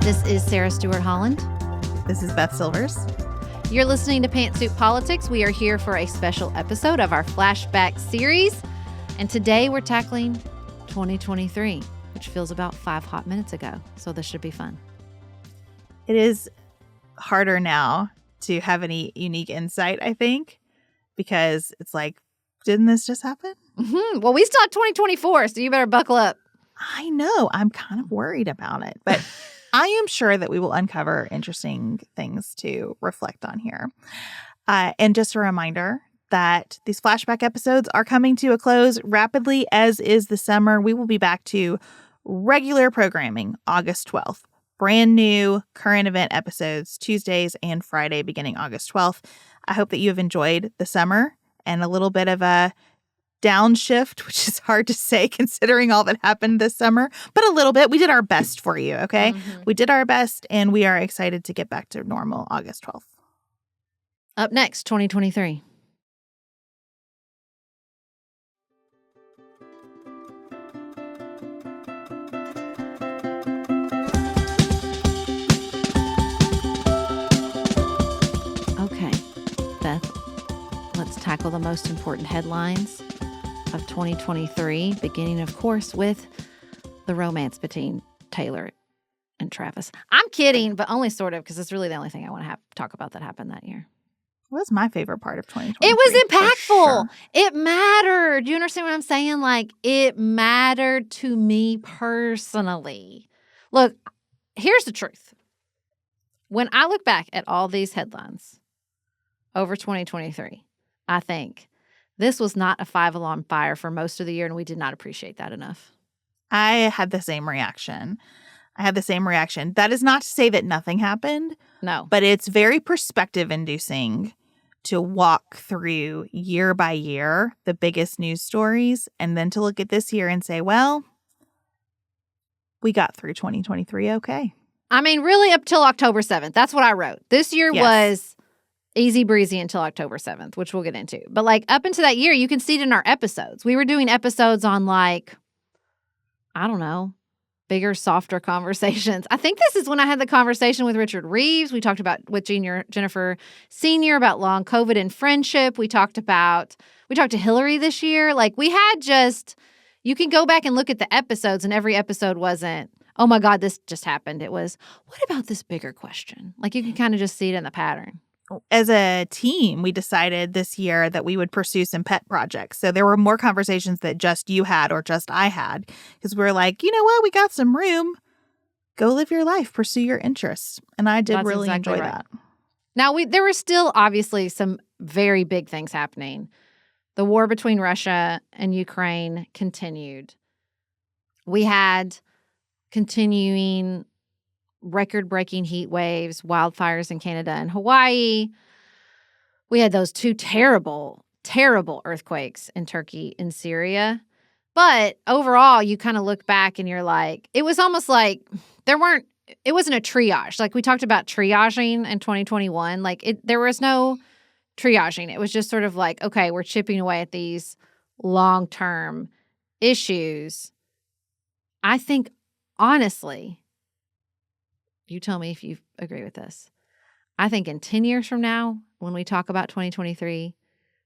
This is Sarah Stewart Holland. This is Beth Silvers. You're listening to Pantsuit Politics. We are here for a special episode of our Flashback series. And today we're tackling 2023, which feels about 5 hot minutes ago. So this should be fun. It is harder now to have any unique insight, I think, because it's like, didn't this just happen? Mm-hmm. Well, we still have 2024, so you better buckle up. I know. I'm kind of worried about it, but I am sure that we will uncover interesting things to reflect on here. And just a reminder that these flashback episodes are coming to a close rapidly, as is the summer. We will be back to regular programming August 12th. Brand new current event episodes Tuesdays and Friday beginning August 12th. I hope that you have enjoyed the summer and a little bit of a downshift, which is hard to say considering all that happened this summer, but a little bit. We did our best for you, okay? Mm-hmm. We did our best, and we are excited to get back to normal August 12th. Up next, 2023. Okay, Beth, let's tackle the most important headlines of 2023, beginning, of course, with the romance between Taylor and Travis. I'm kidding, but only sort of, because it's really the only thing I want to talk about that happened that year. What was my favorite part of 2023? It was impactful. Sure. It mattered. Do you understand what I'm saying? Like, it mattered to me personally. Look, here's the truth. When I look back at all these headlines over 2023, I think this was not a 5-alarm fire for most of the year, and we did not appreciate that enough. I had the same reaction. That is not to say that nothing happened. No. But it's very perspective-inducing to walk through year by year the biggest news stories, and then to look at this year and say, well, we got through 2023 okay. I mean, really up till October 7th. That's what I wrote. This year was easy breezy until October 7th, which we'll get into. But like up into that year, you can see it in our episodes. We were doing episodes on like, I don't know, bigger, softer conversations. I think this is when I had the conversation with Richard Reeves. We talked about with Jennifer Sr. about long COVID and friendship. We talked to Hillary this year. Like we had you can go back and look at the episodes, and every episode wasn't, oh my God, this just happened. It was, what about this bigger question? Like you can kind of just see it in the pattern. As a team, we decided this year that we would pursue some pet projects. So there were more conversations that just you had or just I had, because we were like, you know what? We got some room. Go live your life. Pursue your interests. And I did really enjoy that. Now, there were still obviously some very big things happening. The war between Russia and Ukraine continued. We had continuing record-breaking heat waves, wildfires in Canada and Hawaii. We had those 2 terrible, terrible earthquakes in Turkey and Syria. But overall, you kind of look back and you're like, it was almost like it wasn't a triage. Like we talked about triaging in 2021. Like there was no triaging. It was just sort of like, okay, we're chipping away at these long-term issues. I think, honestly, you tell me if you agree with this. I think in 10 years from now, when we talk about 2023,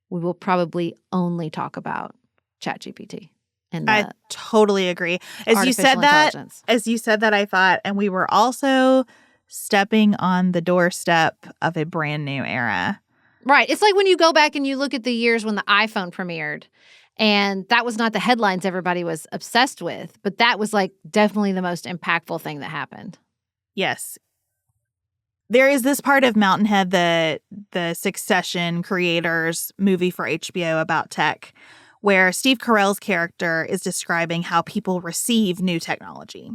we will probably only talk about ChatGPT. I totally agree. As you said that, I thought, and we were also stepping on the doorstep of a brand new era. Right. It's like when you go back and you look at the years when the iPhone premiered, and that was not the headlines everybody was obsessed with, but that was like definitely the most impactful thing that happened. Yes. There is this part of Mountainhead, the Succession creators movie for HBO about tech, where Steve Carell's character is describing how people receive new technology.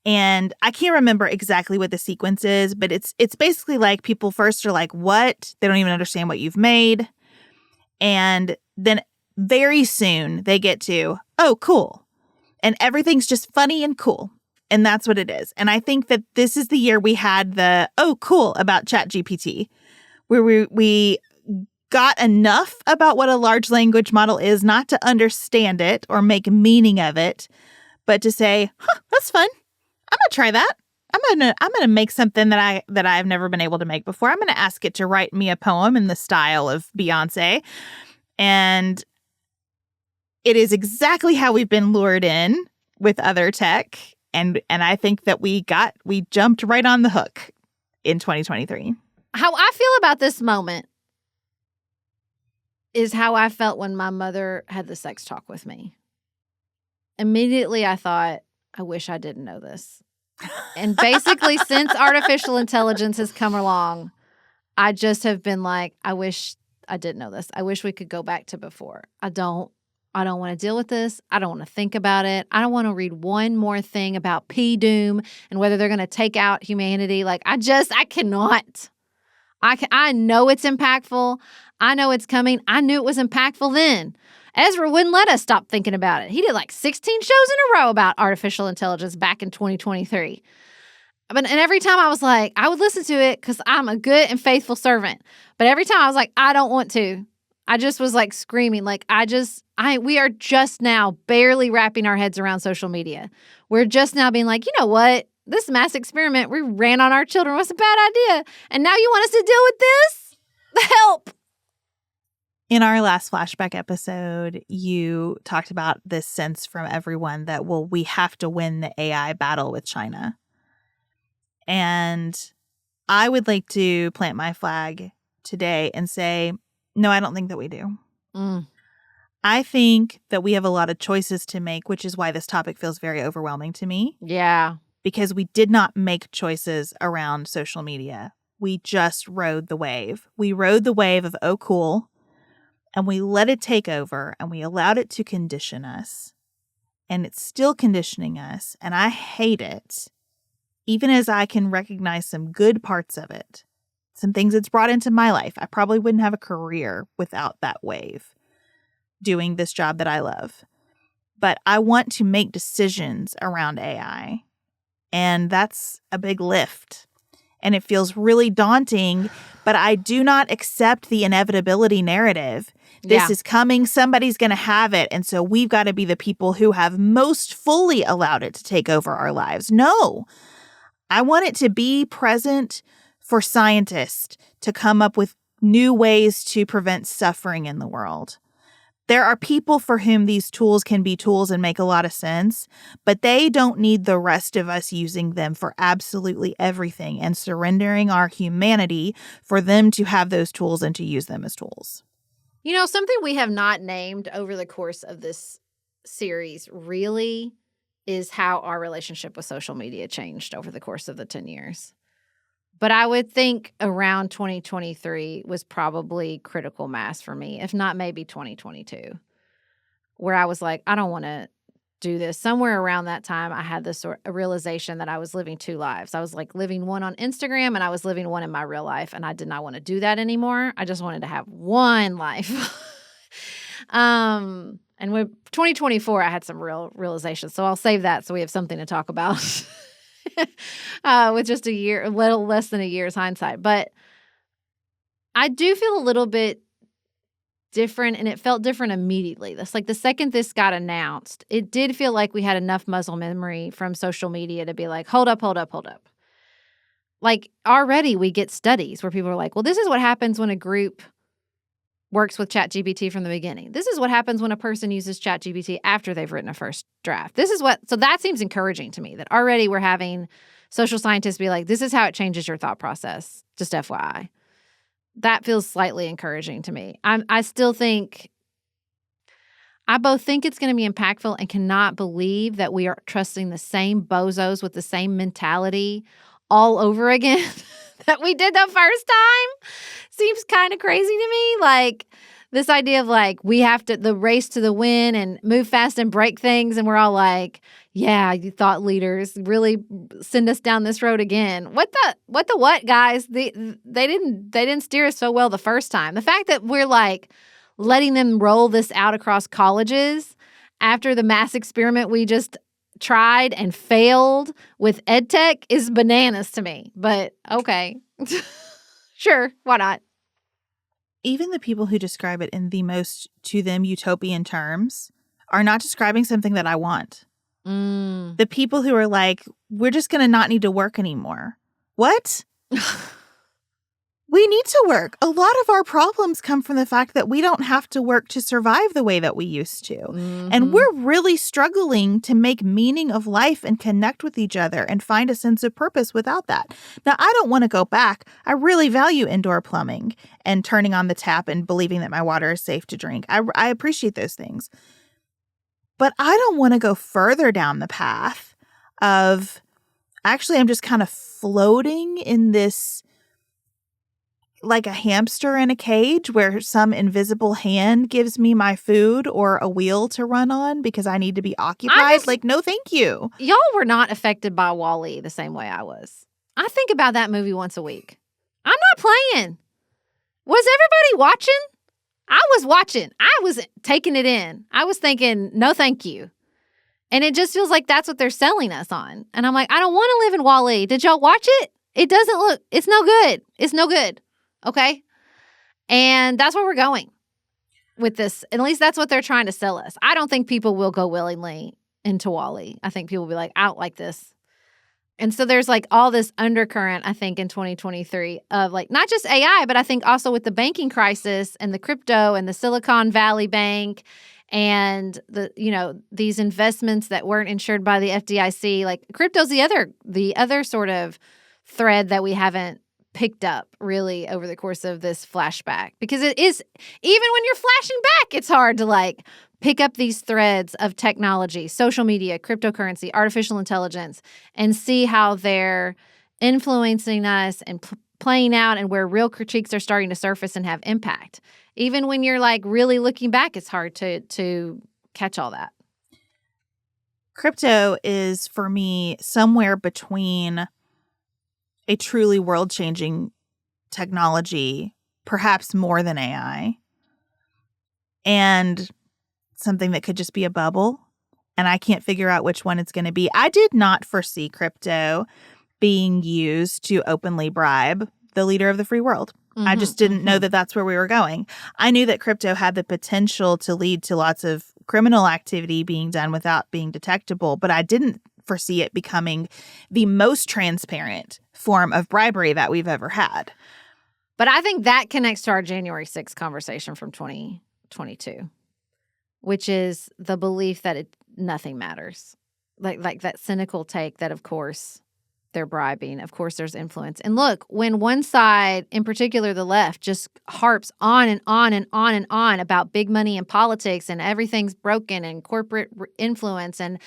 And I can't remember exactly what the sequence is, but it's basically like people first are like, what? They don't even understand what you've made. And then very soon they get to, oh, cool. And everything's just funny and cool. And that's what it is. And I think that this is the year we had the, oh, cool about ChatGPT, where we got enough about what a large language model is, not to understand it or make meaning of it, but to say, huh, that's fun. I'm going to try that. I'm gonna make something that I've never been able to make before. I'm gonna ask it to write me a poem in the style of Beyonce, and it is exactly how we've been lured in with other tech, and I think that we jumped right on the hook in 2023. How I feel about this moment is how I felt when my mother had the sex talk with me. Immediately, I thought, I wish I didn't know this. And basically, since artificial intelligence has come along, I just have been like, I wish I didn't know this. I wish we could go back to before. I don't want to deal with this. I don't want to think about it. I don't want to read one more thing about P-Doom and whether they're going to take out humanity. Like, I cannot. I know it's impactful. I know it's coming. I knew it was impactful then. Ezra wouldn't let us stop thinking about it. He did like 16 shows in a row about artificial intelligence back in 2023. And every time I was like, I would listen to it because I'm a good and faithful servant. But every time I was like, I don't want to. I just was like screaming. Like, we are just now barely wrapping our heads around social media. We're just now being like, you know what? This mass experiment we ran on our children was a bad idea. And now you want us to deal with this? Help. In our last flashback episode, you talked about this sense from everyone that, well, we have to win the AI battle with China. And I would like to plant my flag today and say, no, I don't think that we do. I think that we have a lot of choices to make, which is why this topic feels very overwhelming to me. Yeah. Because we did not make choices around social media. We just rode the wave. We rode the wave of, oh, cool. And we let it take over and we allowed it to condition us. And it's still conditioning us. And I hate it. Even as I can recognize some good parts of it, some things it's brought into my life. I probably wouldn't have a career without that wave doing this job that I love. But I want to make decisions around AI. And that's a big lift. And it feels really daunting, but I do not accept the inevitability narrative. This is coming. Somebody's going to have it. And so we've got to be the people who have most fully allowed it to take over our lives. No, I want it to be present for scientists to come up with new ways to prevent suffering in the world. There are people for whom these tools can be tools and make a lot of sense, but they don't need the rest of us using them for absolutely everything and surrendering our humanity for them to have those tools and to use them as tools. You know, something we have not named over the course of this series really is how our relationship with social media changed over the course of the 10 years. But I would think around 2023 was probably critical mass for me, if not maybe 2022, where I was like, I don't want to do this. Somewhere around that time, I had this sort of realization that I was living two lives. I was like living one on Instagram and I was living one in my real life. And I did not want to do that anymore. I just wanted to have one life. And with 2024, I had some real realizations. So I'll save that so we have something to talk about with just a little less than a year's hindsight. But I do feel a little bit different, and it felt different immediately. That's like the second this got announced, it did feel like we had enough muscle memory from social media to be like, hold up. Like already we get studies where people are like, well, this is what happens when a group works with ChatGPT from the beginning. This is what happens when a person uses ChatGPT after they've written a first draft. So that seems encouraging to me that already we're having social scientists be like, this is how it changes your thought process, just FYI. That feels slightly encouraging to me. I both think it's going to be impactful and cannot believe that we are trusting the same bozos with the same mentality all over again that we did the first time. Seems kind of crazy to me. Like this idea of like, we have to, the race to the win and move fast and break things. And we're all like, yeah, you thought leaders really send us down this road again. What the guys? They didn't steer us so well the first time. The fact that we're like letting them roll this out across colleges after the mass experiment we just tried and failed with EdTech is bananas to me. But okay, sure, why not? Even the people who describe it in the most, to them, utopian terms are not describing something that I want. The people who are like, we're just going to not need to work anymore. What? We need to work. A lot of our problems come from the fact that we don't have to work to survive the way that we used to. And we're really struggling to make meaning of life and connect with each other and find a sense of purpose without that. Now, I don't want to go back. I really value indoor plumbing and turning on the tap and believing that my water is safe to drink. I appreciate those things. But I don't want to go further down the path of actually I'm just kind of floating in this like a hamster in a cage where some invisible hand gives me my food or a wheel to run on because I need to be occupied. Like, no, thank you. Y'all were not affected by WALL-E the same way I was. I think about that movie once a week. I'm not playing. Was everybody watching? I was watching. I was taking it in. I was thinking, no, thank you. And it just feels like that's what they're selling us on. And I'm like, I don't want to live in WALL-E. Did y'all watch it? It doesn't look, it's no good. It's no good. Okay? And that's where we're going with this. At least that's what they're trying to sell us. I don't think people will go willingly into WALL-E. I think people will be like, I don't like this. And so there's like all this undercurrent, I think, in 2023 of like not just AI, but I think also with the banking crisis and the crypto and the Silicon Valley Bank and the, you know, these investments that weren't insured by the FDIC. Like crypto's the other sort of thread that we haven't picked up really over the course of this flashback, because it is, even when you're flashing back, it's hard to like pick up these threads of technology, social media, cryptocurrency, artificial intelligence, and see how they're influencing us and playing out and where real critiques are starting to surface and have impact. Even when you're like really looking back, it's hard to catch all that. Crypto is for me somewhere between a truly world-changing technology, perhaps more than AI, and something that could just be a bubble, and I can't figure out which one it's going to be. I did not foresee crypto being used to openly bribe the leader of the free world. I just didn't know that that's where we were going. I knew that crypto had the potential to lead to lots of criminal activity being done without being detectable, but I didn't foresee it becoming the most transparent form of bribery that we've ever had. But I think that connects to our January 6th conversation from 2022, which is the belief that nothing matters. Like that cynical take that, of course, they're bribing. Of course, there's influence. And look, when one side, in particular the left, just harps on and on and on and on about big money and politics and everything's broken and corporate influence and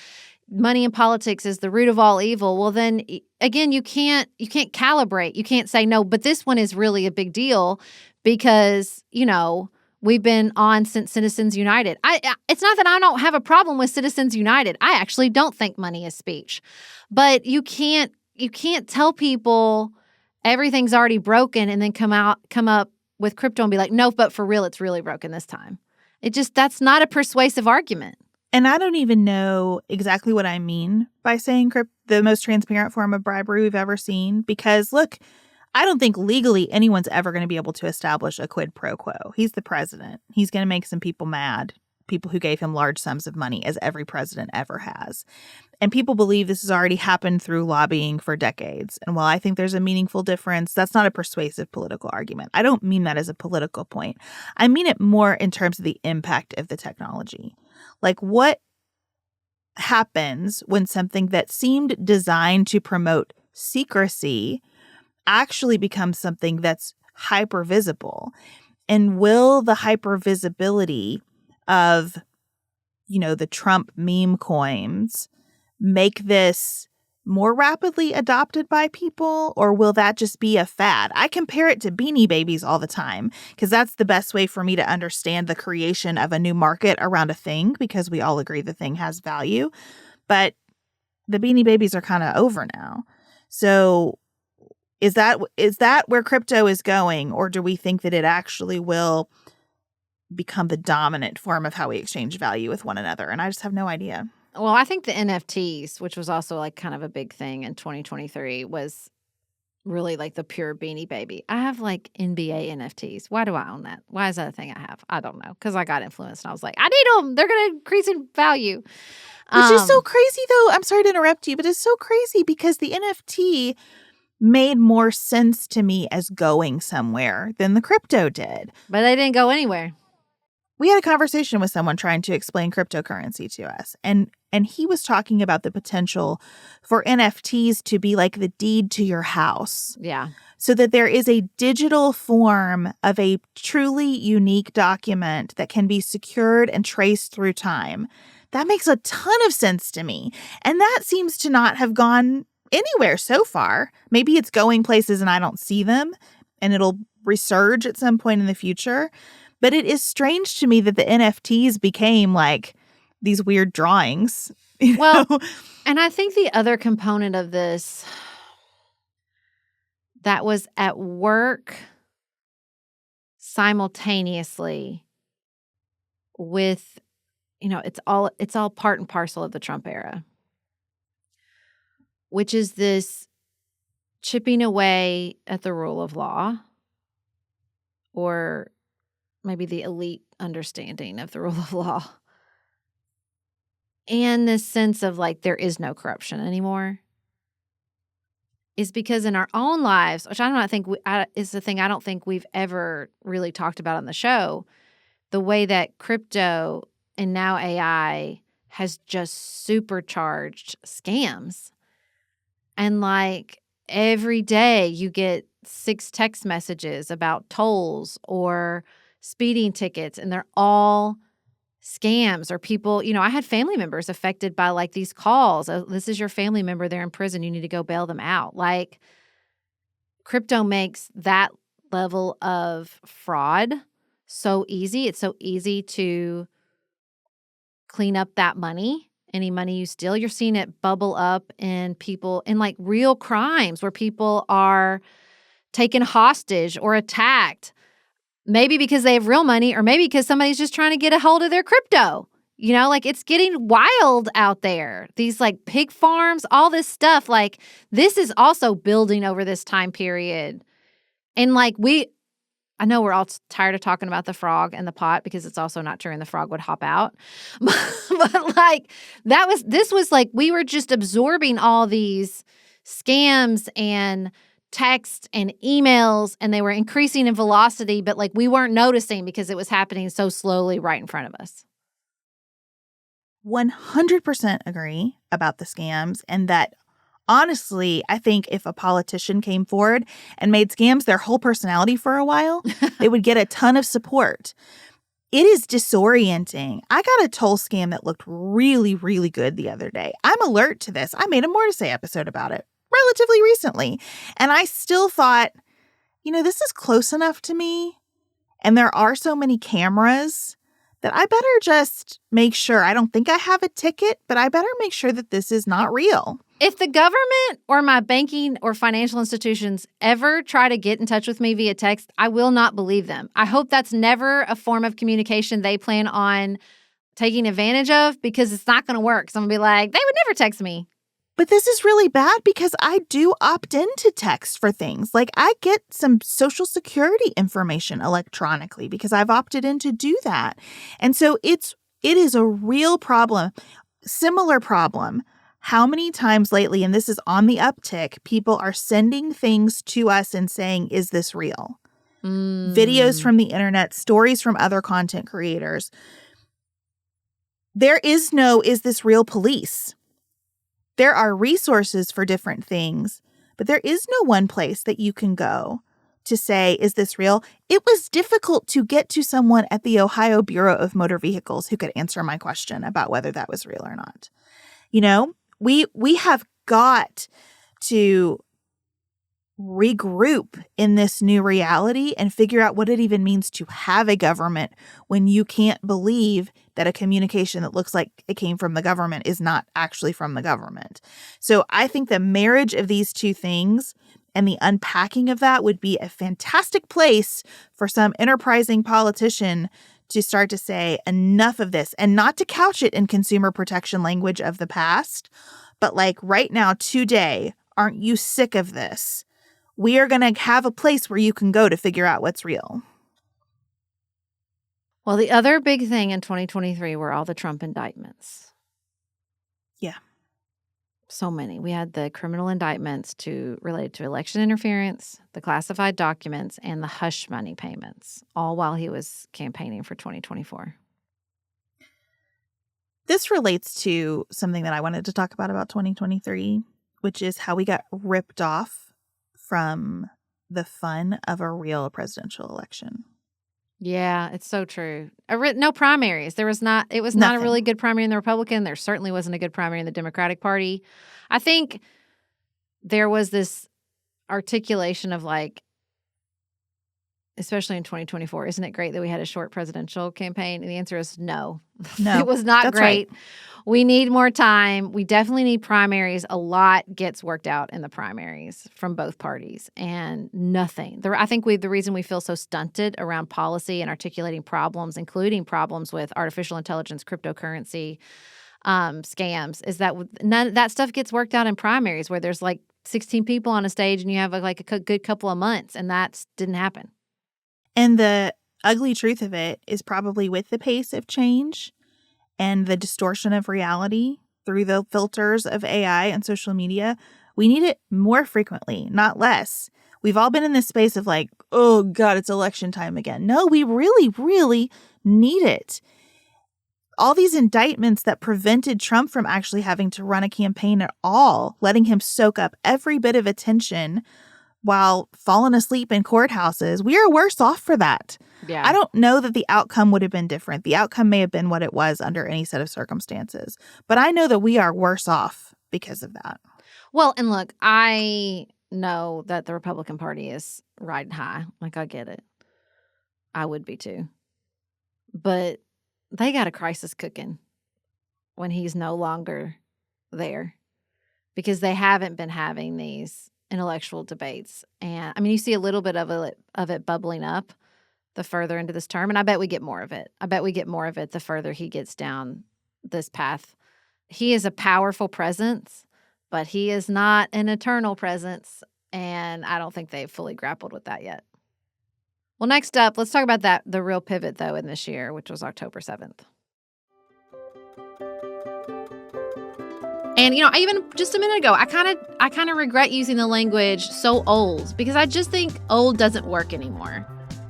money and politics is the root of all evil, well, then, again, you can't calibrate. You can't say, no, but this one is really a big deal because, you know, we've been on since Citizens United. It's not that I don't have a problem with Citizens United. I actually don't think money is speech. But you can't tell people everything's already broken and then come up with crypto and be like, no, but for real, it's really broken this time. That's not a persuasive argument. And I don't even know exactly what I mean by saying the most transparent form of bribery we've ever seen. Because, look, I don't think legally anyone's ever going to be able to establish a quid pro quo. He's the president. He's going to make some people mad, people who gave him large sums of money, as every president ever has. And people believe this has already happened through lobbying for decades. And while I think there's a meaningful difference, that's not a persuasive political argument. I don't mean that as a political point. I mean it more in terms of the impact of the technology. Like, what happens when something that seemed designed to promote secrecy actually becomes something that's hyper visible? And will the hyper visibility of, you know, the Trump meme coins make this more rapidly adopted by people, or will that just be a fad? I compare it to Beanie Babies all the time because that's the best way for me to understand the creation of a new market around a thing, because we all agree the thing has value. But the Beanie Babies are kind of over now. So is that where crypto is going, or do we think that it actually will become the dominant form of how we exchange value with one another? And I just have no idea. Well, I think the NFTs, which was also like kind of a big thing in 2023, was really like the pure Beanie Baby. I have like NBA NFTs. Why do I own that? Why is that a thing I have? I don't know. Because I got influenced and I was like, I need them. They're going to increase in value. Which is so Um, crazy, though. I'm sorry to interrupt you, but it's so crazy because the NFT made more sense to me as going somewhere than the crypto did. but they didn't go anywhere. We had a conversation with someone trying to explain cryptocurrency to us, and he was talking about the potential for NFTs to be like the deed to your house, Yeah. so that there is a digital form of a truly unique document that can be secured and traced through time. That makes a ton of sense to me, and that seems to not have gone anywhere so far. Maybe it's going places and I don't see them, and it'll resurge at some point in the future. But it is strange to me that the NFTs became like these weird drawings. Well, and I think the other component of this that was at work simultaneously with, it's all part and parcel of the Trump era, which is this chipping away at the rule of law, or maybe the elite understanding of the rule of law, and this sense of like there is no corruption anymore, is because in our own lives, which I don't think is the thing I don't think we've ever really talked about on the show, the way that crypto and now AI has just supercharged scams. And like every day you get 6 text messages about tolls or speeding tickets, and they're all scams or people. I had family members affected by like these calls. Oh, this is your family member. They're in prison. You need to go bail them out. Like crypto makes that level of fraud so easy. It's so easy to clean up that money. Any money you steal, you're seeing it bubble up in people in like real crimes where people are taken hostage or attacked, maybe because they have real money or maybe because somebody's just trying to get a hold of their crypto. Like it's getting wild out there. These like pig farms, all this stuff, like this is also building over this time period. And like I know we're all tired of talking about the frog and the pot because it's also not true and the frog would hop out. But like this was like we were just absorbing all these scams and text and emails, and they were increasing in velocity, but like we weren't noticing because it was happening so slowly right in front of us. 100% agree about the scams, and that honestly, I think if a politician came forward and made scams their whole personality for a while, they would get a ton of support. It is disorienting. I got a toll scam that looked really, really good the other day. I'm alert to this. I made a More to Say episode about it relatively recently. And I still thought, this is close enough to me. And there are so many cameras that I better just make sure. I don't think I have a ticket, but I better make sure that this is not real. If the government or my banking or financial institutions ever try to get in touch with me via text, I will not believe them. I hope that's never a form of communication they plan on taking advantage of, because it's not going to work. So I'm going to be like, they would never text me. But this is really bad because I do opt into text for things. Like I get some Social Security information electronically because I've opted in to do that. And so it is a real problem. Similar problem. How many times lately, and this is on the uptick, people are sending things to us and saying, is this real? Videos from the internet, stories from other content creators. There is no, is this real police? There are resources for different things, but there is no one place that you can go to say, is this real? It was difficult to get to someone at the Ohio Bureau of Motor Vehicles who could answer my question about whether that was real or not. We have got to regroup in this new reality and figure out what it even means to have a government when you can't believe that a communication that looks like it came from the government is not actually from the government. So I think the marriage of these two things and the unpacking of that would be a fantastic place for some enterprising politician to start to say enough of this, and not to couch it in consumer protection language of the past, but like right now, today, aren't you sick of this? We are going to have a place where you can go to figure out what's real. Well, the other big thing in 2023 were all the Trump indictments. Yeah. So many. We had the criminal indictments related to election interference, the classified documents, and the hush money payments, all while he was campaigning for 2024. This relates to something that I wanted to talk about 2023, which is how we got ripped off from the fun of a real presidential election. Yeah, it's so true. No primaries. It was not a Nothing. really good primary in the Republican. There certainly wasn't a good primary in the Democratic Party. I think there was this articulation of like, especially in 2024, isn't it great that we had a short presidential campaign? And the answer is no. No, it was not that's great. right. We need more time. We definitely need primaries. A lot gets worked out in the primaries from both parties, and nothing. I think the reason we feel so stunted around policy and articulating problems, including problems with artificial intelligence, cryptocurrency, scams, is that none that stuff gets worked out in primaries where there's like 16 people on a stage and you have like a good couple of months, and that didn't happen. And the ugly truth of it is probably with the pace of change and the distortion of reality through the filters of AI and social media, we need it more frequently, not less. We've all been in this space of like, oh God, it's election time again. No, we really, really need it. All these indictments that prevented Trump from actually having to run a campaign at all, letting him soak up every bit of attention while falling asleep in courthouses, we are worse off for that. Yeah. I don't know that the outcome would have been different. The outcome may have been what it was under any set of circumstances. But I know that we are worse off because of that. Well, and look, I know that the Republican Party is riding high. Like, I get it. I would be too. But they got a crisis cooking when he's no longer there because they haven't been having these intellectual debates. And I mean, you see a little bit of it bubbling up the further into this term, and I bet we get more of it. I bet we get more of it the further he gets down this path. He is a powerful presence, but he is not an eternal presence, and I don't think they've fully grappled with that yet. Well, next up, let's talk about the real pivot, though, in this year, which was October 7th. And, I even just a minute ago, I kind of regret using the language so old because I just think old doesn't work anymore.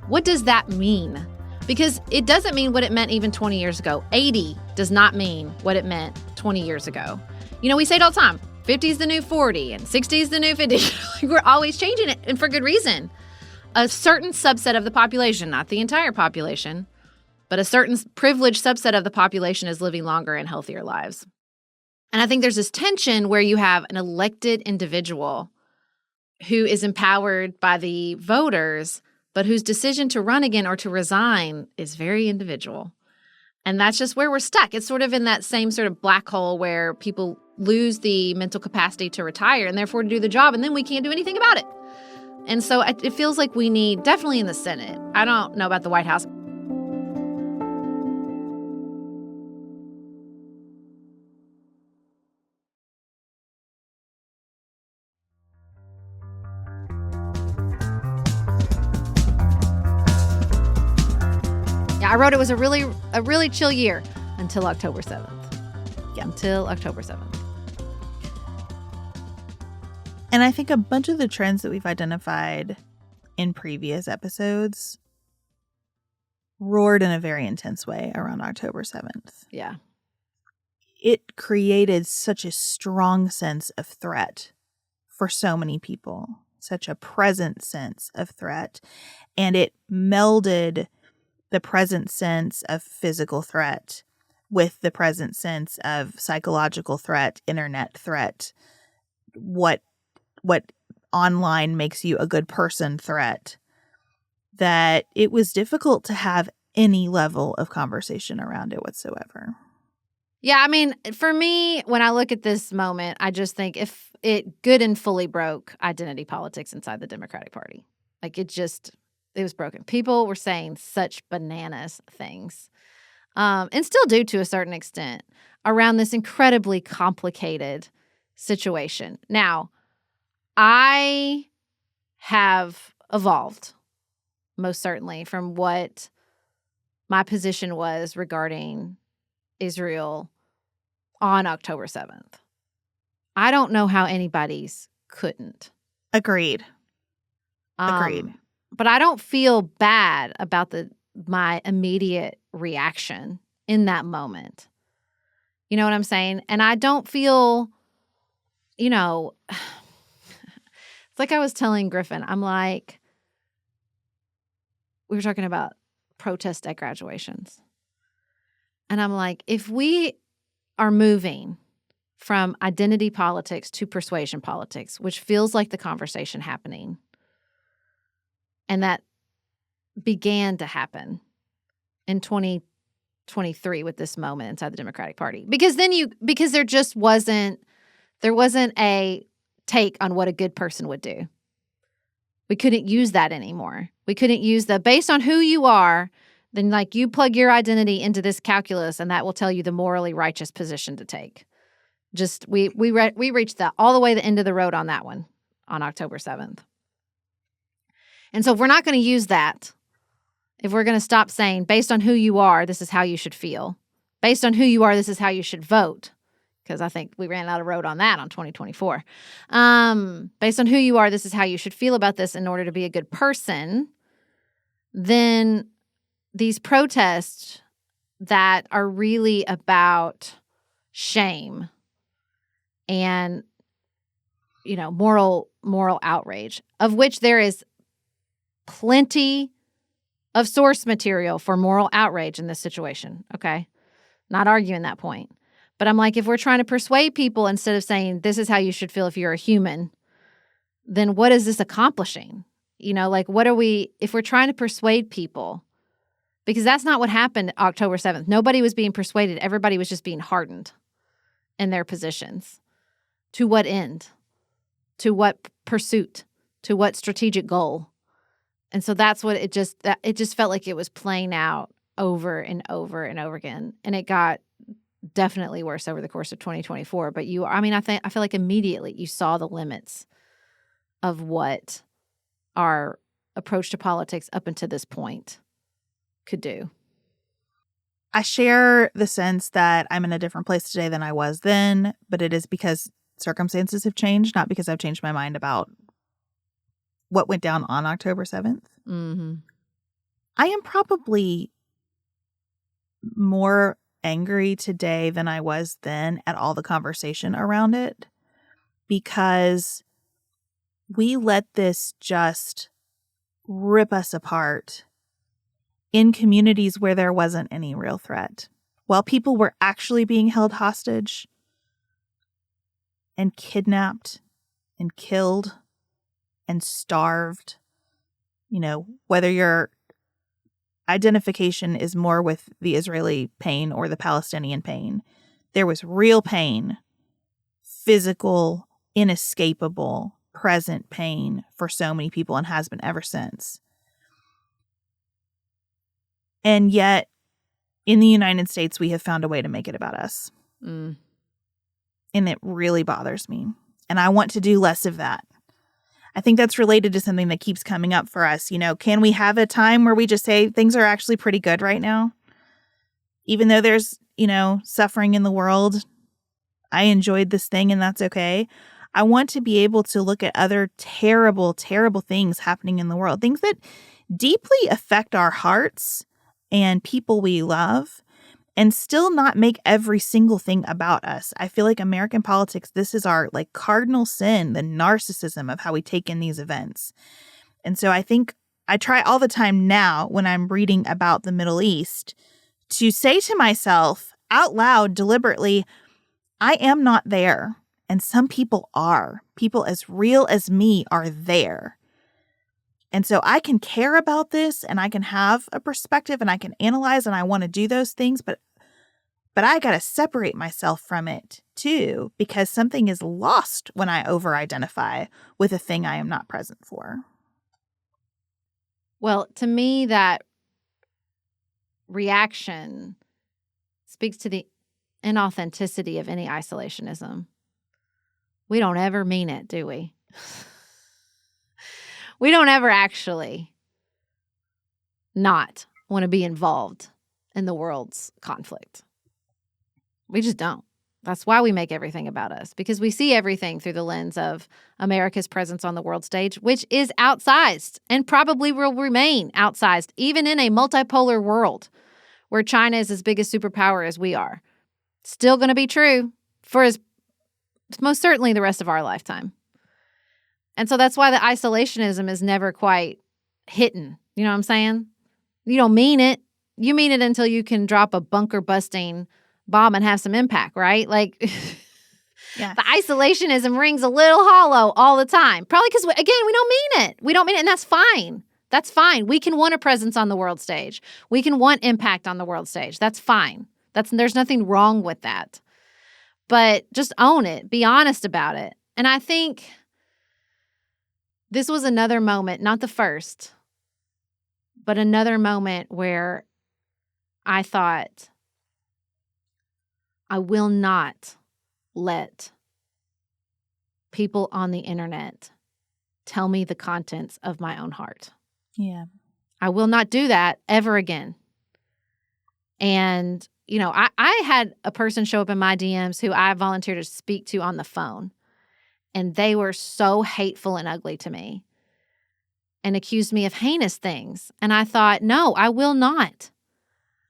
What does that mean? Because it doesn't mean what it meant even 20 years ago. 80 does not mean what it meant 20 years ago. We say it all the time. 50 is the new 40 and 60 is the new 50. We're always changing it, and for good reason. A certain subset of the population, not the entire population, but a certain privileged subset of the population is living longer and healthier lives. And I think there's this tension where you have an elected individual who is empowered by the voters, but whose decision to run again or to resign is very individual. And that's just where we're stuck. It's sort of in that same sort of black hole where people lose the mental capacity to retire and therefore to do the job, and then we can't do anything about it. And so it feels like we need, definitely in the Senate, I don't know about the White House. I wrote it was a really chill year until October 7th. Yeah. Until October 7th. And I think a bunch of the trends that we've identified in previous episodes roared in a very intense way around October 7th. Yeah. It created such a strong sense of threat for so many people, such a present sense of threat. And it melded the present sense of physical threat with the present sense of psychological threat, internet threat, what online makes you a good person threat, that it was difficult to have any level of conversation around it whatsoever. Yeah, I mean, for me, when I look at this moment, I just think if it good and fully broke identity politics inside the Democratic Party. Like it was broken. People were saying such bananas things, and still do to a certain extent, around this incredibly complicated situation. Now, I have evolved, most certainly, from what my position was regarding Israel on October 7th. I don't know how anybody's couldn't. Agreed. But I don't feel bad about my immediate reaction in that moment. You know what I'm saying? And I don't feel, it's like I was telling Griffin, I'm like, we were talking about protest at graduations. And I'm like, if we are moving from identity politics to persuasion politics, which feels like the conversation happening, and that began to happen in 2023 with this moment inside the Democratic Party. Because there just wasn't a take on what a good person would do. We couldn't use that anymore. We couldn't use based on who you are, then like you plug your identity into this calculus and that will tell you the morally righteous position to take. Just we reached all the way the end of the road on that one on October 7th. And so if we're not going to use that, if we're going to stop saying, based on who you are, this is how you should feel. Based on who you are, this is how you should vote. Because I think we ran out of road on that on 2024. Based on who you are, this is how you should feel about this in order to be a good person. Then these protests that are really about shame and, moral outrage, of which there is plenty of source material for moral outrage in this situation, okay? Not arguing that point. But I'm like, if we're trying to persuade people instead of saying, this is how you should feel if you're a human, then what is this accomplishing? What are we, if we're trying to persuade people, because that's not what happened October 7th. Nobody was being persuaded. Everybody was just being hardened in their positions. To what end? To what pursuit? To what strategic goal? And so that's what it just felt like it was playing out over and over and over again. And it got definitely worse over the course of 2024. But I feel like immediately you saw the limits of what our approach to politics up until this point could do. I share the sense that I'm in a different place today than I was then, but it is because circumstances have changed, not because I've changed my mind about what went down on October 7th. Mm-hmm. I am probably more angry today than I was then at all the conversation around it, because we let this just rip us apart in communities where there wasn't any real threat, while people were actually being held hostage and kidnapped and killed and starved. Whether your identification is more with the Israeli pain or the Palestinian pain, there was real pain, physical, inescapable, present pain for so many people and has been ever since. And yet, in the United States, we have found a way to make it about us. Mm. And it really bothers me. And I want to do less of that. I think that's related to something that keeps coming up for us. Can we have a time where we just say things are actually pretty good right now? Even though there's, suffering in the world, I enjoyed this thing and that's okay. I want to be able to look at other terrible, terrible things happening in the world, things that deeply affect our hearts and people we love, and still not make every single thing about us. I feel like American politics, this is our cardinal sin, the narcissism of how we take in these events. And so I think I try all the time now when I'm reading about the Middle East to say to myself out loud, deliberately, I am not there. And some people are. People as real as me are there. And so I can care about this and I can have a perspective and I can analyze and I want to do those things, but I got to separate myself from it too, because something is lost when I over-identify with a thing I am not present for. Well, to me, that reaction speaks to the inauthenticity of any isolationism. We don't ever mean it, do we? We don't ever actually not want to be involved in the world's conflict. We just don't. That's why we make everything about us, because we see everything through the lens of America's presence on the world stage, which is outsized and probably will remain outsized, even in a multipolar world where China is as big a superpower as we are. Still going to be true for as most certainly the rest of our lifetime. And so that's why the isolationism is never quite hitting. You know what I'm saying? You don't mean it. You mean it until you can drop a bunker busting bomb and have some impact, right? Like, Yeah. the isolationism rings a little hollow all the time. Probably because, again, we don't mean it. We don't mean it, and that's fine. That's fine. We can want a presence on the world stage. We can want impact on the world stage. That's fine. There's nothing wrong with that. But just own it. Be honest about it. And I think this was another moment, not the first, but another moment where I thought, I will not let people on the internet tell me the contents of my own heart. Yeah. I will not do that ever again. And, you know, I had a person show up in my DMs who I volunteered to speak to on the phone, and they were so hateful and ugly to me and accused me of heinous things. And I thought, no, I will not.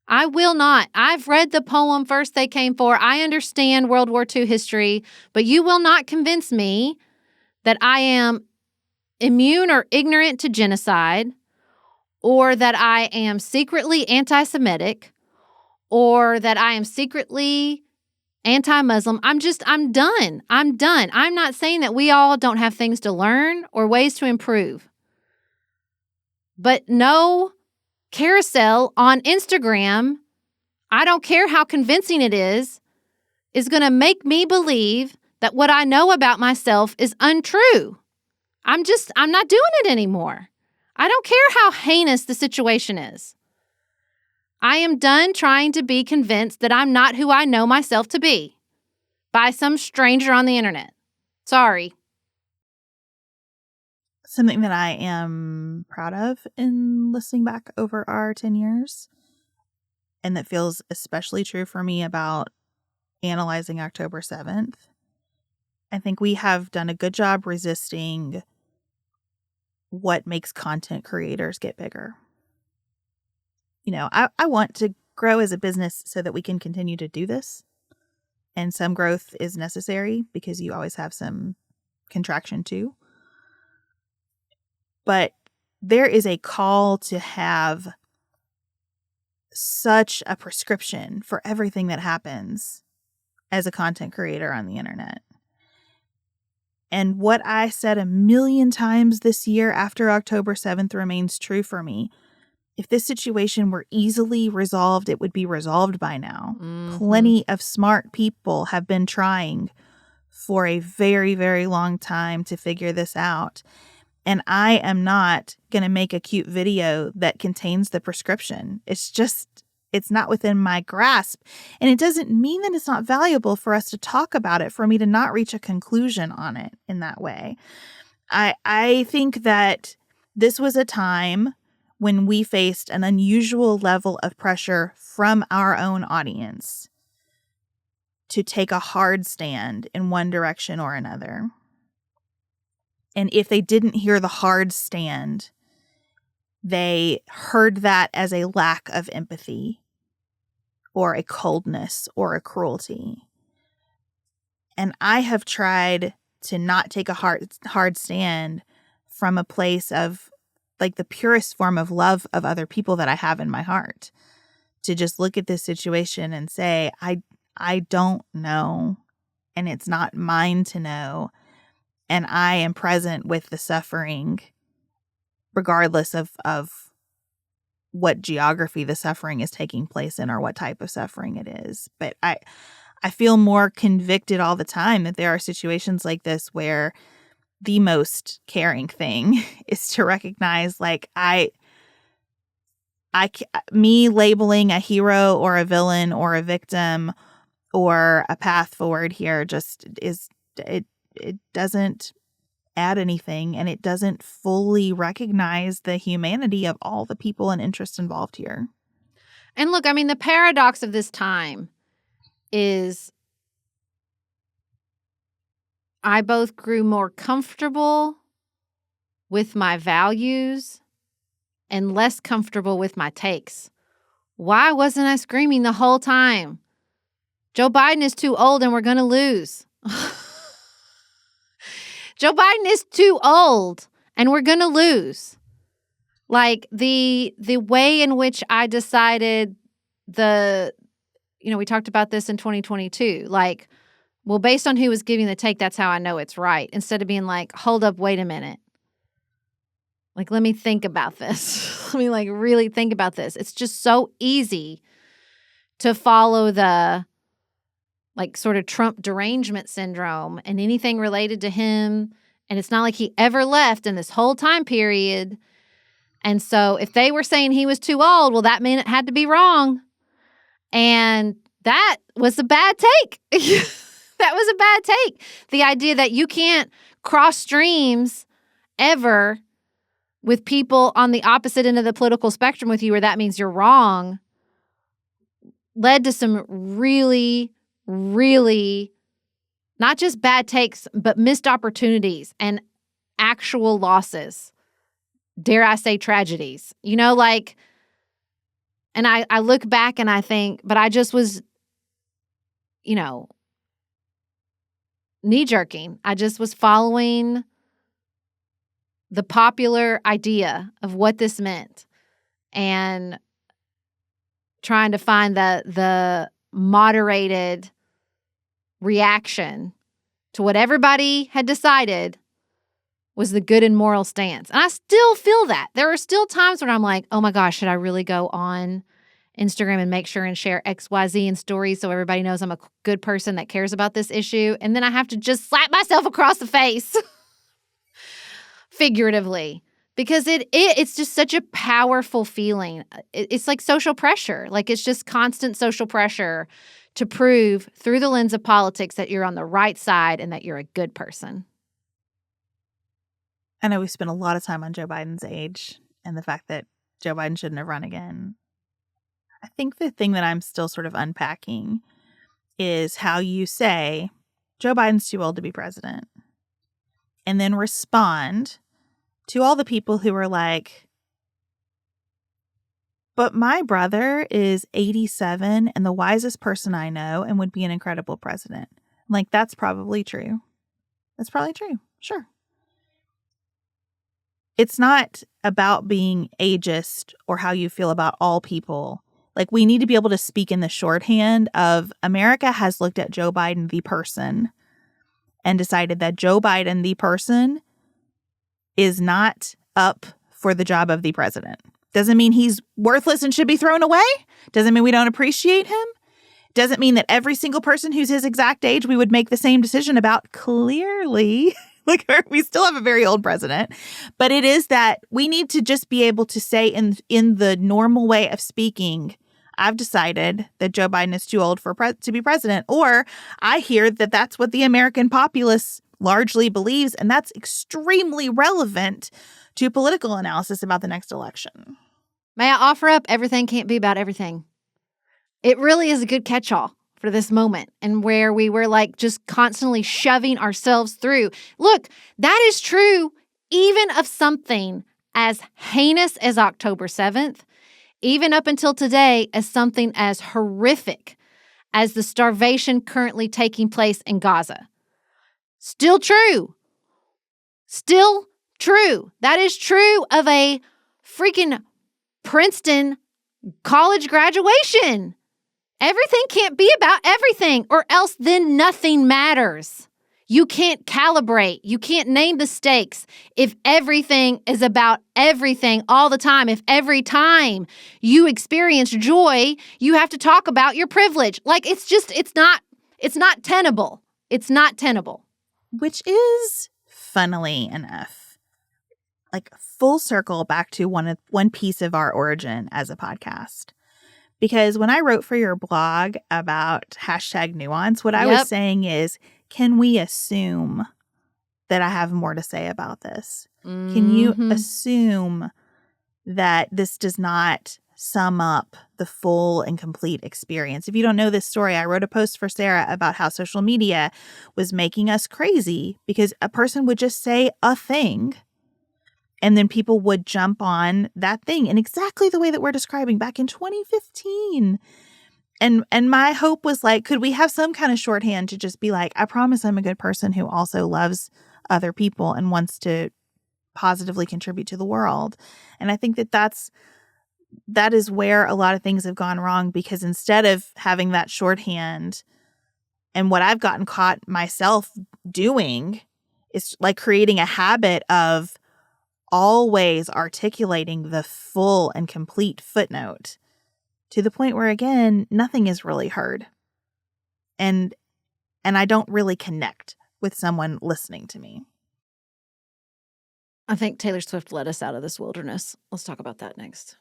I will not. I've read the poem First They Came For. I understand World War II history, but you will not convince me that I am immune or ignorant to genocide, or that I am secretly anti-Semitic, or that I am secretly anti-Muslim. I'm done. I'm done. I'm not saying that we all don't have things to learn or ways to improve. But no carousel on Instagram, I don't care how convincing it is going to make me believe that what I know about myself is untrue. I'm not doing it anymore. I don't care how heinous the situation is. I am done trying to be convinced that I'm not who I know myself to be by some stranger on the internet. Sorry. Something that I am proud of in listening back over our 10 years, and that feels especially true for me about analyzing October 7th. I think we have done a good job resisting what makes content creators get bigger. You know, I want to grow as a business so that we can continue to do this. And some growth is necessary because you always have some contraction too. But there is a call to have such a prescription for everything that happens as a content creator on the internet. And what I said a million times this year after October 7th remains true for me. If this situation were easily resolved, it would be resolved by now. Mm-hmm. Plenty of smart people have been trying for a very, very long time to figure this out. And I am not going to make a cute video that contains the prescription. It's not within my grasp. And it doesn't mean that it's not valuable for us to talk about it, for me to not reach a conclusion on it in that way. I think that this was a time when we faced an unusual level of pressure from our own audience to take a hard stand in one direction or another. And if they didn't hear the hard stand, they heard that as a lack of empathy or a coldness or a cruelty. And I have tried to not take a hard stand from a place of like the purest form of love of other people that I have in my heart, to just look at this situation and say, I don't know, and it's not mine to know. And I am present with the suffering, regardless of what geography the suffering is taking place in or what type of suffering it is. But I feel more convicted all the time that there are situations like this where the most caring thing is to recognize, like, me labeling a hero or a villain or a victim or a path forward here just is, it doesn't add anything, and it doesn't fully recognize the humanity of all the people and interests involved here. And look, I mean, the paradox of this time is I both grew more comfortable with my values and less comfortable with my takes. Why wasn't I screaming the whole time? Joe Biden is too old and we're going to lose. Joe Biden is too old and we're going to lose. Like the way in which I decided we talked about this in 2022. Like, well, based on who was giving the take, that's how I know it's right. Instead of being like, hold up, wait a minute. Like, let me think about this. Let me really think about this. It's just so easy to follow the sort of Trump derangement syndrome and anything related to him. And it's not like he ever left in this whole time period. And so if they were saying he was too old, well, that meant it had to be wrong. And that was a bad take. That was a bad take. The idea that you can't cross streams ever with people on the opposite end of the political spectrum with you, or that means you're wrong, led to some really, really not just bad takes, but missed opportunities and actual losses. Dare I say tragedies? And I look back and I think, but I just was, knee-jerking. I just was following the popular idea of what this meant and trying to find the moderated reaction to what everybody had decided was the good and moral stance. And I still feel that. There are still times when I'm like, oh my gosh, should I really go on Instagram and make sure and share XYZ in stories so everybody knows I'm a good person that cares about this issue? And then I have to just slap myself across the face, figuratively, because it's just such a powerful feeling. It's like social pressure. Like it's just constant social pressure to prove through the lens of politics that you're on the right side and that you're a good person. I know we spent a lot of time on Joe Biden's age and the fact that Joe Biden shouldn't have run again. I think the thing that I'm still sort of unpacking is how you say, Joe Biden's too old to be president, and then respond to all the people who are like, but my brother is 87 and the wisest person I know and would be an incredible president. Like, that's probably true. That's probably true. Sure. It's not about being ageist or how you feel about all people. Like, we need to be able to speak in the shorthand of America has looked at Joe Biden, the person, and decided that Joe Biden, the person, is not up for the job of the president. Doesn't mean he's worthless and should be thrown away. Doesn't mean we don't appreciate him. Doesn't mean that every single person who's his exact age we would make the same decision about. Clearly, like, we still have a very old president. But it is that we need to just be able to say in the normal way of speaking, I've decided that Joe Biden is too old to be president. Or I hear that that's what the American populace largely believes, and that's extremely relevant to political analysis about the next election. May I offer up everything can't be about everything? It really is a good catch-all for this moment and where we were like just constantly shoving ourselves through. Look, that is true even of something as heinous as October 7th, even up until today as something as horrific as the starvation currently taking place in Gaza. Still true. Still true. That is true of a freaking Princeton college graduation. Everything can't be about everything, or else then nothing matters. You can't calibrate. You can't name the stakes if everything is about everything all the time. If every time you experience joy, you have to talk about your privilege. Like, it's not tenable. It's not tenable. Which is, funnily enough, like full circle back to one piece of our origin as a podcast. Because when I wrote for your blog about #nuance, what I was saying is, can we assume that I have more to say about this? Can you assume that this does not sum up the full and complete experience. If you don't know this story, I wrote a post for Sarah about how social media was making us crazy because a person would just say a thing and then people would jump on that thing in exactly the way that we're describing back in 2015. And my hope was like, could we have some kind of shorthand to just be like, I promise I'm a good person who also loves other people and wants to positively contribute to the world. And I think that is where a lot of things have gone wrong, because instead of having that shorthand, and what I've gotten caught myself doing is like creating a habit of always articulating the full and complete footnote to the point where, again, nothing is really heard. And I don't really connect with someone listening to me. I think Taylor Swift led us out of this wilderness. Let's talk about that next.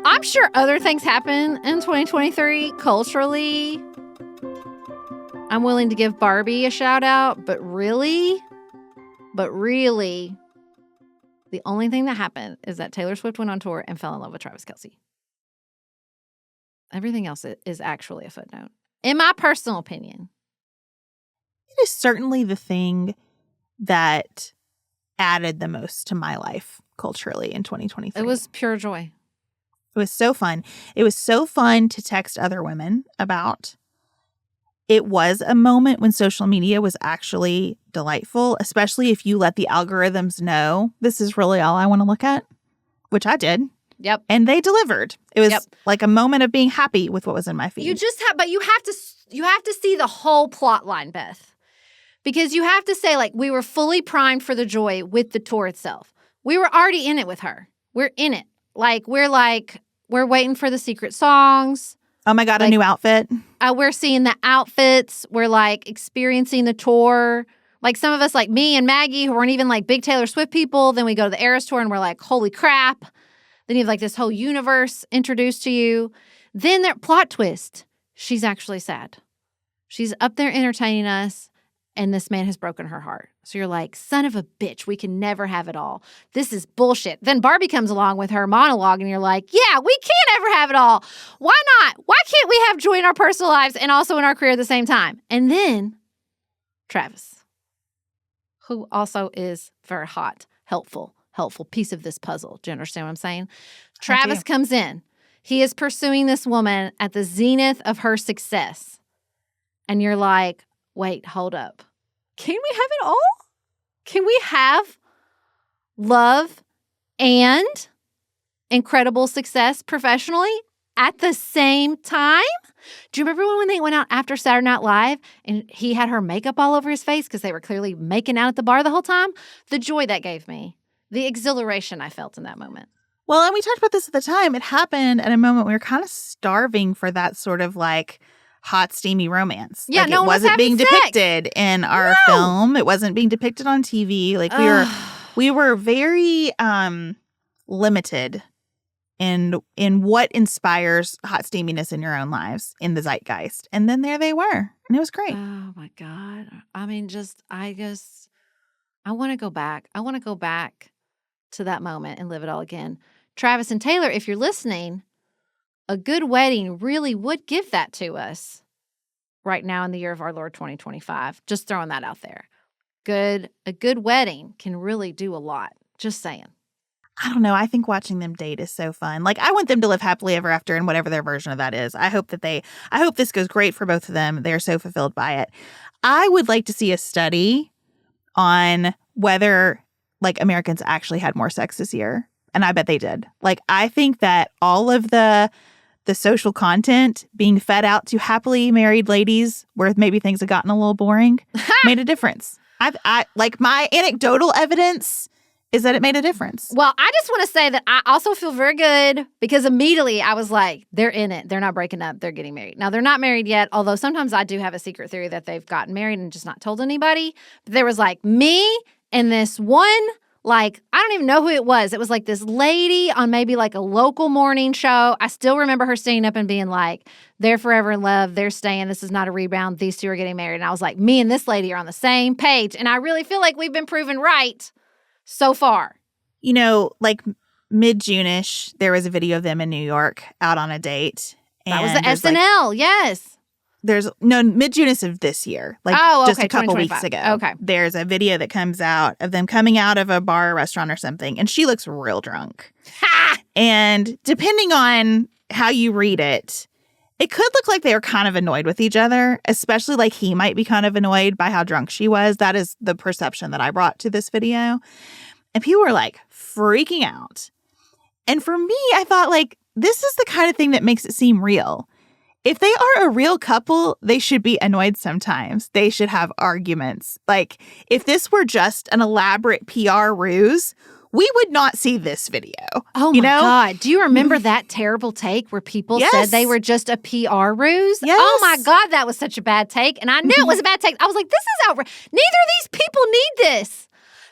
I'm sure other things happen in 2023 culturally. I'm willing to give Barbie a shout out, but really, the only thing that happened is that Taylor Swift went on tour and fell in love with Travis Kelce. Everything else is actually a footnote, in my personal opinion. It is certainly the thing that added the most to my life culturally in 2023. It was pure joy. It was so fun. It was so fun to text other women about. It was a moment when social media was actually delightful, especially if you let the algorithms know this is really all I want to look at, which I did. Yep. And they delivered. It was like a moment of being happy with what was in my feed. You have to see the whole plot line, Beth. Because you have to say, like, we were fully primed for the joy with the tour itself. We were already in it with her. We're in it. We're waiting for the secret songs. Oh my God, a new outfit. We're seeing the outfits. We're like experiencing the tour. Like some of us, like me and Maggie, who weren't even like big Taylor Swift people. Then we go to the Eras tour and we're like, holy crap. Then you have like this whole universe introduced to you. Then the plot twist. She's actually sad. She's up there entertaining us. And this man has broken her heart. So you're like, son of a bitch, we can never have it all. This is bullshit. Then Barbie comes along with her monologue and you're like, yeah, we can't ever have it all. Why not? Why can't we have joy in our personal lives and also in our career at the same time? And then Travis, who also is very hot, helpful piece of this puzzle. Do you understand what I'm saying? Travis comes in. He is pursuing this woman at the zenith of her success. And you're like, wait, hold up. Can we have it all? Can we have love and incredible success professionally at the same time? Do you remember when they went out after Saturday Night Live and he had her makeup all over his face because they were clearly making out at the bar the whole time? The joy that gave me, the exhilaration I felt in that moment. Well, and we talked about this at the time. It happened at a moment we were kind of starving for that sort of like hot, steamy romance. Yeah, like no it wasn't being sex. depicted in our film. It wasn't being depicted on TV. Like we were very limited in what inspires hot steaminess in your own lives in the zeitgeist. And then there they were, and it was great. Oh my God. I mean, I want to go back. I want to go back to that moment and live it all again. Travis and Taylor, if you're listening, a good wedding really would give that to us right now in the year of our Lord 2025. Just throwing that out there. A good wedding can really do a lot. Just saying. I don't know. I think watching them date is so fun. Like, I want them to live happily ever after in whatever their version of that is. I hope this goes great for both of them. They're so fulfilled by it. I would like to see a study on whether like Americans actually had more sex this year. And I bet they did. Like, I think that all of the social content being fed out to happily married ladies where maybe things have gotten a little boring made a difference. I like my anecdotal evidence is that it made a difference. Well, I just want to say that I also feel very good because immediately I was like, they're in it. They're not breaking up. They're getting married. Now, they're not married yet, although sometimes I do have a secret theory that they've gotten married and just not told anybody. But there was like me and this one Like, I don't even know who it was. It was like this lady on maybe like a local morning show. I still remember her standing up and being like, they're forever in love. They're staying. This is not a rebound. These two are getting married. And I was like, me and this lady are on the same page. And I really feel like we've been proven right so far. You know, like mid-June-ish, there was a video of them in New York out on a date. That was the SNL. Yes. There's no mid-June-ish of this year, like just a couple weeks ago. Okay. There's a video that comes out of them coming out of a bar or restaurant or something, and she looks real drunk. Ha! And depending on how you read it, it could look like they were kind of annoyed with each other, especially like he might be kind of annoyed by how drunk she was. That is the perception that I brought to this video. And people were like freaking out. And for me, I thought like, this is the kind of thing that makes it seem real. If they are a real couple, they should be annoyed sometimes. They should have arguments. Like, if this were just an elaborate PR ruse, we would not see this video. Oh, my God. Do you remember that terrible take where people said they were just a PR ruse? Yes. Oh, my God. That was such a bad take. And I knew it was a bad take. I was like, this is outrageous. Neither of these people need this.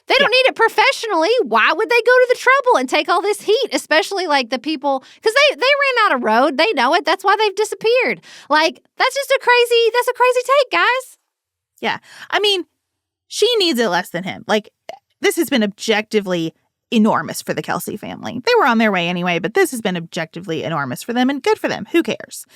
They don't need it professionally. Why would they go to the trouble and take all this heat? Especially like the people, because they ran out of road. They know it. That's why they've disappeared. Like, that's a crazy take, guys. Yeah. I mean, she needs it less than him. Like, this has been objectively enormous for the Kelce family. They were on their way anyway, but this has been objectively enormous for them, and good for them. Who cares?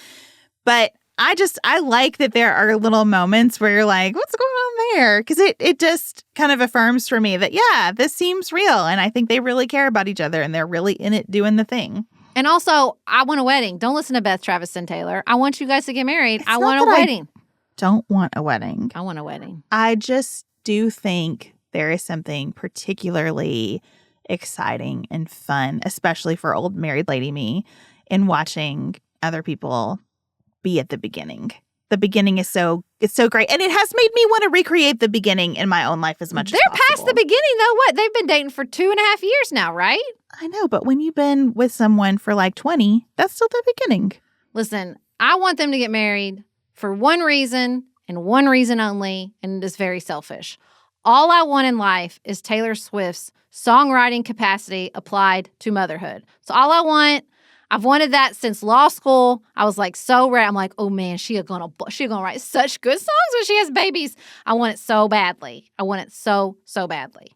But I like that there are little moments where you're like, what's going on there? Because it just kind of affirms for me that, yeah, this seems real. And I think they really care about each other and they're really in it doing the thing. And also, I want a wedding. Don't listen to Beth, Travis, and Taylor. I want you guys to get married. I want a wedding. Don't want a wedding. I want a wedding. I just do think there is something particularly exciting and fun, especially for old married lady me, in watching other people be at the beginning. The beginning is it's so great. And it has made me want to recreate the beginning in my own life as much as possible. They're past the beginning, though. What? They've been dating for 2.5 years now, right? I know, but when you've been with someone for like 20, that's still the beginning. Listen, I want them to get married for one reason and one reason only, and it is very selfish. All I want in life is Taylor Swift's songwriting capacity applied to motherhood. So all I want, I've wanted that since law school. I was like so ready. I'm like, oh man, she gonna write such good songs when she has babies. I want it so badly. I want it so badly.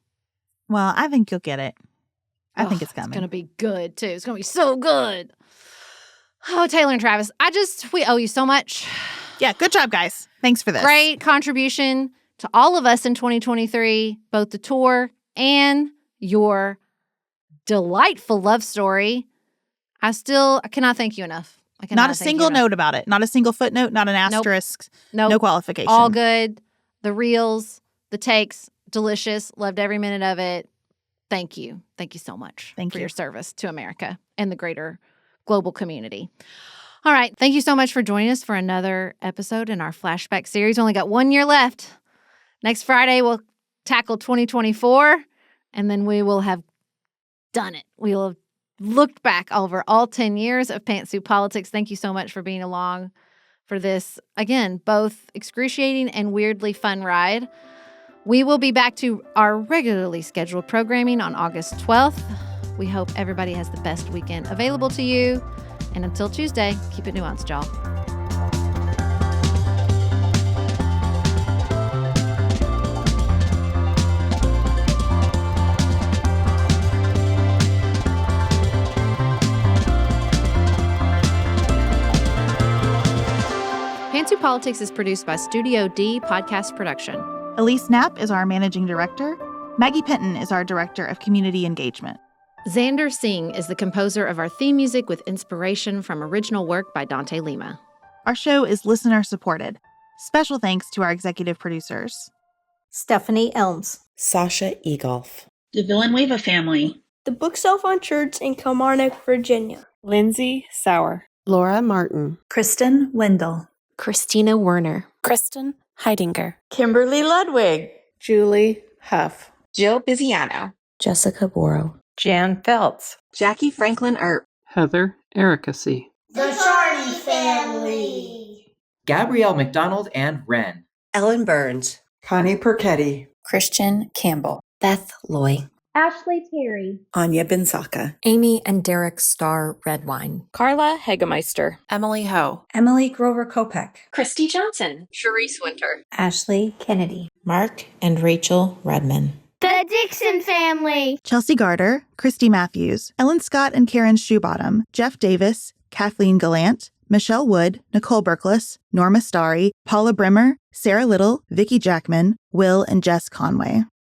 Well, I think you'll get it. I think it's coming. It's gonna be good too. It's gonna be so good. Oh, Taylor and Travis, we owe you so much. Yeah, good job, guys. Thanks for this. Great contribution to all of us in 2023, both the tour and your delightful love story. I cannot thank you enough. Not a single note about it. Not a single footnote, not an asterisk. Nope. No qualification. All good. The reels, the takes, delicious. Loved every minute of it. Thank you. Thank you so much for your service to America and the greater global community. All right. Thank you so much for joining us for another episode in our Flashback series. We only got 1 year left. Next Friday, we'll tackle 2024, and then we will have done it. We will have looked back over all 10 years of Pantsuit politics. Thank you so much for being along for this, again, both excruciating and weirdly fun ride. We will be back to our regularly scheduled programming on August 12th. We hope everybody has the best weekend available to you. And until Tuesday, keep it nuanced, y'all. Pantsuit Politics is produced by Studio D Podcast Production. Elise Knapp is our managing director. Maggie Penton is our director of community engagement. Xander Singh is the composer of our theme music with inspiration from original work by Dante Lima. Our show is listener supported. Special thanks to our executive producers: Stephanie Elms, Sasha Egolf, the Villanueva family, the Bookshelf on Church in Kilmarnock, Virginia, Lindsay Sauer, Laura Martin, Kristen Wendell, Christina Werner, Kristen Heidinger, Kimberly Ludwig, Julie Huff, Jill Biziano, Jessica Borrow, Jan Feltz, Jackie Franklin Earp, Heather Ericacy, the Charney family, Gabrielle McDonald and Wren, Ellen Burns, Connie Perchetti, Christian Campbell, Beth Loy, Ashley Terry. Anya Bensaka. Amy and Derek Starr Redwine. Carla Hegemeister. Emily Ho. Emily Grover Kopek. Christy Johnson. Charisse Winter. Ashley Kennedy. Mark and Rachel Redman. The Dixon Family. Chelsea Garter, Christy Matthews, Ellen Scott and Karen Shoebottom, Jeff Davis, Kathleen Gallant, Michelle Wood, Nicole Berkless, Norma Starry, Paula Brimmer, Sarah Little, Vicky Jackman, Will and Jess Conway.